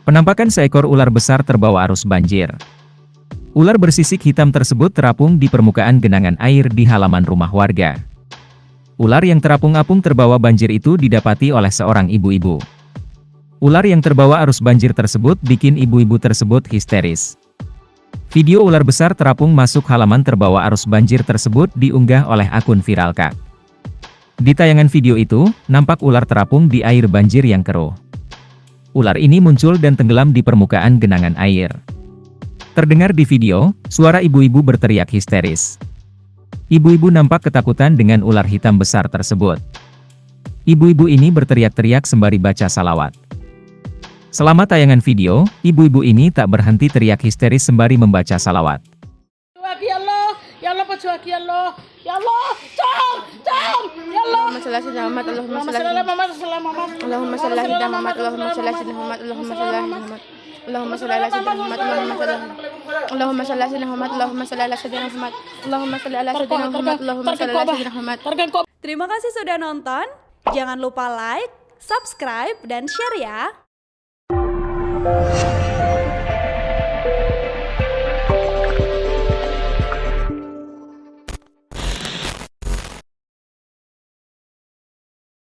Penampakan seekor ular besar terbawa arus banjir. Ular bersisik hitam tersebut terapung di permukaan genangan air di halaman rumah warga. Ular yang terapung-apung terbawa banjir itu didapati oleh seorang ibu-ibu. Ular yang terbawa arus banjir tersebut bikin ibu-ibu tersebut histeris. Video ular besar terapung masuk halaman terbawa arus banjir tersebut diunggah oleh akun Viral Kak. Di tayangan video itu, nampak ular terapung di air banjir yang keruh. Ular ini muncul dan tenggelam di permukaan genangan air. Terdengar di video, suara ibu-ibu berteriak histeris. Ibu-ibu nampak ketakutan dengan ular hitam besar tersebut. Ibu-ibu ini berteriak-teriak sembari baca salawat. Selama tayangan video, ibu-ibu ini tak berhenti teriak histeris sembari membaca salawat. Ya Allah, ya Allah, ya Allah, ya Allah, ya Allah. Allahumma shalli ala Muhammad, Allahumma shalli ala Muhammad, Allahumma shalli ala Muhammad, Allahumma shalli ala Muhammad, Allahumma shalli ala Muhammad, Allahumma shalli ala Muhammad, Allahumma shalli ala Muhammad, Allahumma shalli ala Muhammad, Allahumma shalli ala Muhammad, Allahumma shalli ala Muhammad. Terima kasih sudah nonton. Jangan lupa like, subscribe, dan share ya.